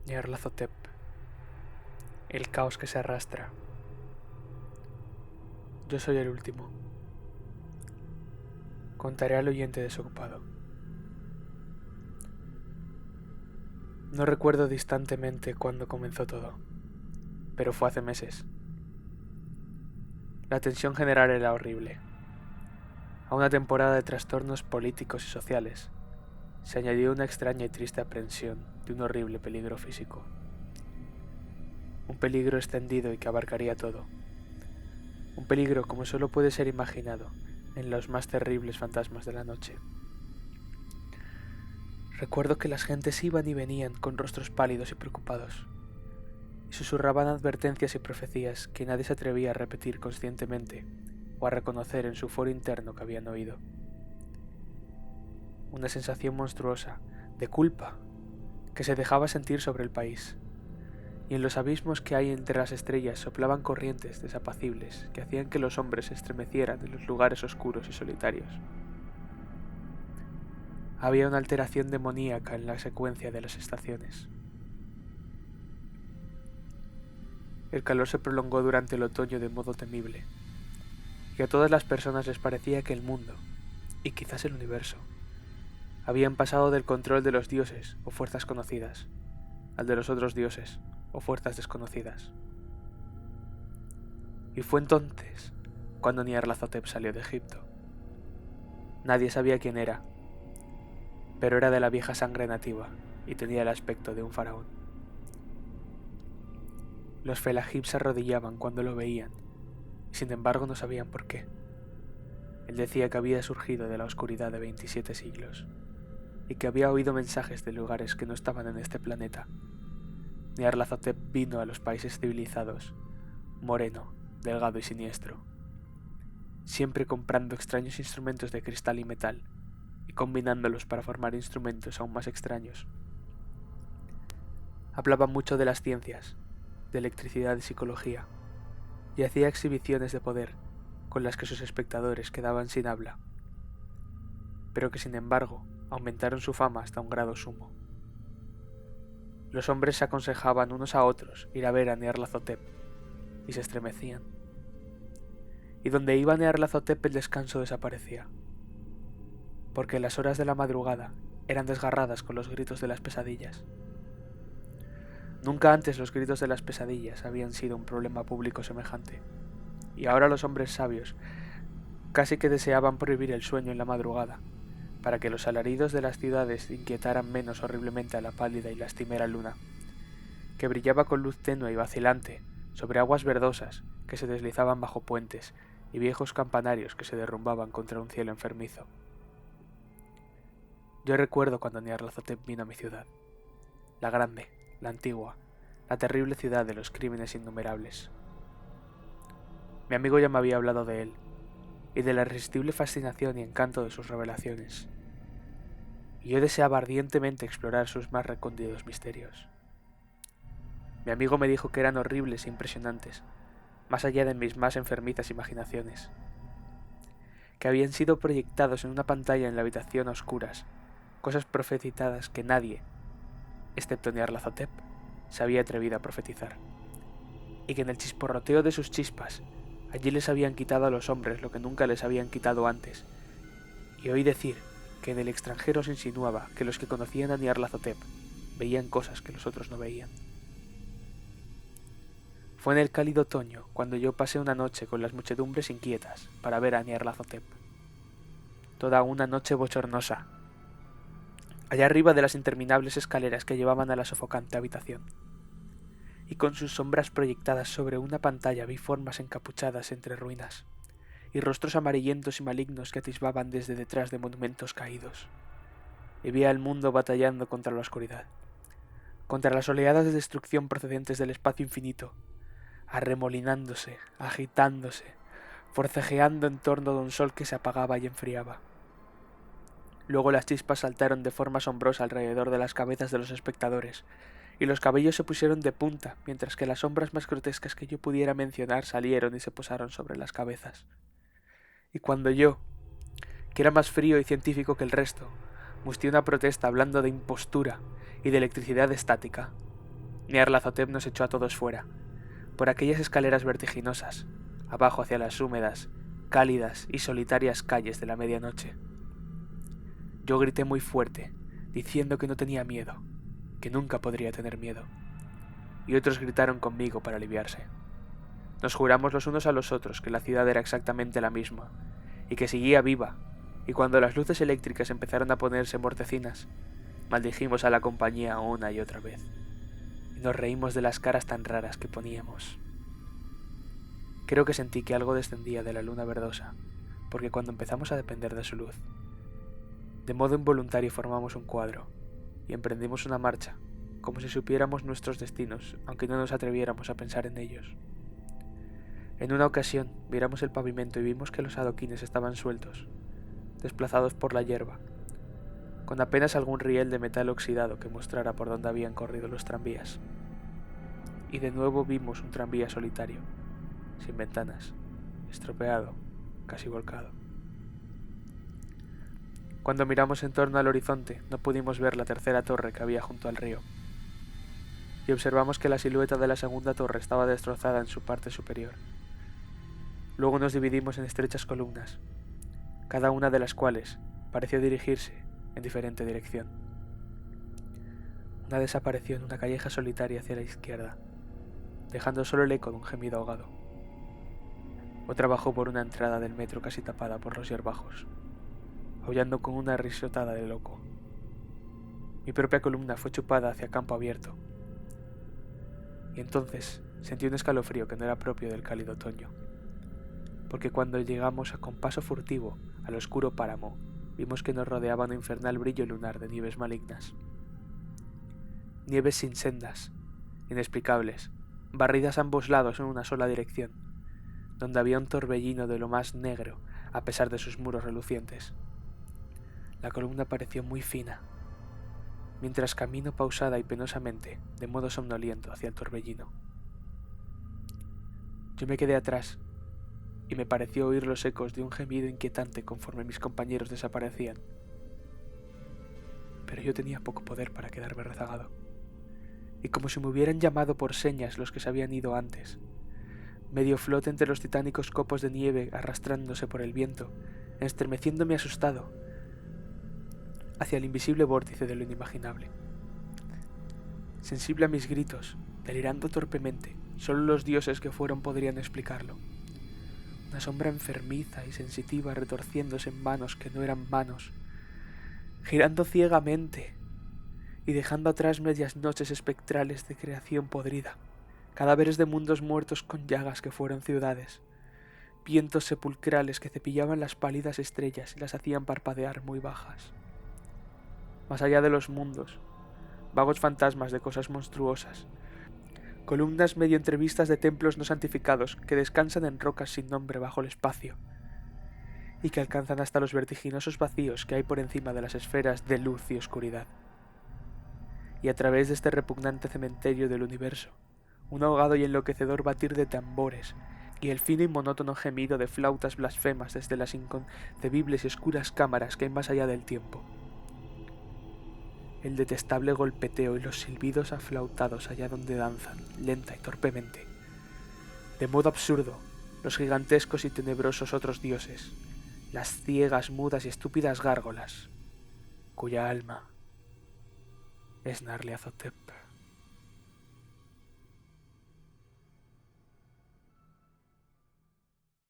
Nyarlathotep, el caos que se arrastra. Yo soy el último. Contaré al oyente desocupado. No recuerdo distantemente cuándo comenzó todo, pero fue hace meses. La tensión general era horrible. A una temporada de trastornos políticos y sociales se añadió una extraña y triste aprensión de un horrible peligro físico. Un peligro extendido y que abarcaría todo. Un peligro como solo puede ser imaginado en los más terribles fantasmas de la noche. Recuerdo que las gentes iban y venían con rostros pálidos y preocupados, y susurraban advertencias y profecías que nadie se atrevía a repetir conscientemente o a reconocer en su foro interno que habían oído. Una sensación monstruosa, de culpa, que se dejaba sentir sobre el país, y en los abismos que hay entre las estrellas soplaban corrientes desapacibles que hacían que los hombres se estremecieran en los lugares oscuros y solitarios. Había una alteración demoníaca en la secuencia de las estaciones. El calor se prolongó durante el otoño de modo temible, y a todas las personas les parecía que el mundo, y quizás el universo, habían pasado del control de los dioses o fuerzas conocidas al de los otros dioses o fuerzas desconocidas. Y fue entonces cuando Nyarlathotep salió de Egipto. Nadie sabía quién era, pero era de la vieja sangre nativa y tenía el aspecto de un faraón. Los felahib se arrodillaban cuando lo veían, y sin embargo no sabían por qué. Él decía que había surgido de la oscuridad de 27 siglos, y que había oído mensajes de lugares que no estaban en este planeta. Nyarlathotep vino a los países civilizados, moreno, delgado y siniestro, siempre comprando extraños instrumentos de cristal y metal, y combinándolos para formar instrumentos aún más extraños. Hablaba mucho de las ciencias, de electricidad y psicología, y hacía exhibiciones de poder con las que sus espectadores quedaban sin habla, pero que sin embargo aumentaron su fama hasta un grado sumo. Los hombres se aconsejaban unos a otros ir a ver a Nyarlathotep, y se estremecían. Y donde iba Nyarlathotep el descanso desaparecía, porque las horas de la madrugada eran desgarradas con los gritos de las pesadillas. Nunca antes los gritos de las pesadillas habían sido un problema público semejante, y ahora los hombres sabios casi que deseaban prohibir el sueño en la madrugada, para que los alaridos de las ciudades inquietaran menos horriblemente a la pálida y lastimera luna, que brillaba con luz tenue y vacilante sobre aguas verdosas que se deslizaban bajo puentes y viejos campanarios que se derrumbaban contra un cielo enfermizo. Yo recuerdo cuando Nyarlathotep vino a mi ciudad, la grande, la antigua, la terrible ciudad de los crímenes innumerables. Mi amigo ya me había hablado de él, y de la irresistible fascinación y encanto de sus revelaciones, y yo deseaba ardientemente explorar sus más recónditos misterios. Mi amigo me dijo que eran horribles e impresionantes, más allá de mis más enfermizas imaginaciones, que habían sido proyectados en una pantalla en la habitación a oscuras, cosas profetizadas que nadie, excepto Nyarlathotep, se había atrevido a profetizar, y que en el chisporroteo de sus chispas allí les habían quitado a los hombres lo que nunca les habían quitado antes, y oí decir que en el extranjero se insinuaba que los que conocían a Nyarlathotep veían cosas que los otros no veían. Fue en el cálido otoño cuando yo pasé una noche con las muchedumbres inquietas para ver a Nyarlathotep. Toda una noche bochornosa, allá arriba de las interminables escaleras que llevaban a la sofocante habitación, y con sus sombras proyectadas sobre una pantalla vi formas encapuchadas entre ruinas, y rostros amarillentos y malignos que atisbaban desde detrás de monumentos caídos, y vi al mundo batallando contra la oscuridad, contra las oleadas de destrucción procedentes del espacio infinito, arremolinándose, agitándose, forcejeando en torno de un sol que se apagaba y enfriaba. Luego las chispas saltaron de forma asombrosa alrededor de las cabezas de los espectadores, y los cabellos se pusieron de punta, mientras que las sombras más grotescas que yo pudiera mencionar salieron y se posaron sobre las cabezas. Y cuando yo, que era más frío y científico que el resto, mustié una protesta hablando de impostura y de electricidad estática, Nyarlathotep nos echó a todos fuera, por aquellas escaleras vertiginosas, abajo hacia las húmedas, cálidas y solitarias calles de la medianoche. Yo grité muy fuerte, diciendo que no tenía miedo, que nunca podría tener miedo, y otros gritaron conmigo para aliviarse. Nos juramos los unos a los otros que la ciudad era exactamente la misma, y que seguía viva, y cuando las luces eléctricas empezaron a ponerse mortecinas, maldijimos a la compañía una y otra vez, y nos reímos de las caras tan raras que poníamos. Creo que sentí que algo descendía de la luna verdosa, porque cuando empezamos a depender de su luz, de modo involuntario formamos un cuadro, y emprendimos una marcha, como si supiéramos nuestros destinos, aunque no nos atreviéramos a pensar en ellos. En una ocasión miramos el pavimento y vimos que los adoquines estaban sueltos, desplazados por la hierba, con apenas algún riel de metal oxidado que mostrara por dónde habían corrido los tranvías. Y de nuevo vimos un tranvía solitario, sin ventanas, estropeado, casi volcado. Cuando miramos en torno al horizonte, no pudimos ver la tercera torre que había junto al río, y observamos que la silueta de la segunda torre estaba destrozada en su parte superior. Luego nos dividimos en estrechas columnas, cada una de las cuales pareció dirigirse en diferente dirección. Una desapareció en una calleja solitaria hacia la izquierda, dejando solo el eco de un gemido ahogado. Otra bajó por una entrada del metro casi tapada por los hierbajos, aullando con una risotada de loco. Mi propia columna fue chupada hacia campo abierto, y entonces sentí un escalofrío que no era propio del cálido otoño, porque cuando llegamos con paso furtivo al oscuro páramo, vimos que nos rodeaba un infernal brillo lunar de nieves malignas. Nieves sin sendas, inexplicables, barridas a ambos lados en una sola dirección, donde había un torbellino de lo más negro a pesar de sus muros relucientes. La columna pareció muy fina, mientras camino pausada y penosamente, de modo somnoliento, hacia el torbellino. Yo me quedé atrás, y me pareció oír los ecos de un gemido inquietante conforme mis compañeros desaparecían. Pero yo tenía poco poder para quedarme rezagado, y como si me hubieran llamado por señas los que se habían ido antes, medio flote entre los titánicos copos de nieve arrastrándose por el viento, estremeciéndome asustado hacia el invisible vórtice de lo inimaginable. Sensible a mis gritos, delirando torpemente, solo los dioses que fueron podrían explicarlo. Una sombra enfermiza y sensitiva retorciéndose en manos que no eran manos, girando ciegamente y dejando atrás medias noches espectrales de creación podrida, cadáveres de mundos muertos con llagas que fueron ciudades, vientos sepulcrales que cepillaban las pálidas estrellas y las hacían parpadear muy bajas. Más allá de los mundos, vagos fantasmas de cosas monstruosas, columnas medio entrevistas de templos no santificados que descansan en rocas sin nombre bajo el espacio, y que alcanzan hasta los vertiginosos vacíos que hay por encima de las esferas de luz y oscuridad. Y a través de este repugnante cementerio del universo, un ahogado y enloquecedor batir de tambores, y el fino y monótono gemido de flautas blasfemas desde las inconcebibles y oscuras cámaras que hay más allá del tiempo. El detestable golpeteo y los silbidos aflautados allá donde danzan, lenta y torpemente, de modo absurdo, los gigantescos y tenebrosos otros dioses, las ciegas, mudas y estúpidas gárgolas, cuya alma es Nyarlathotep.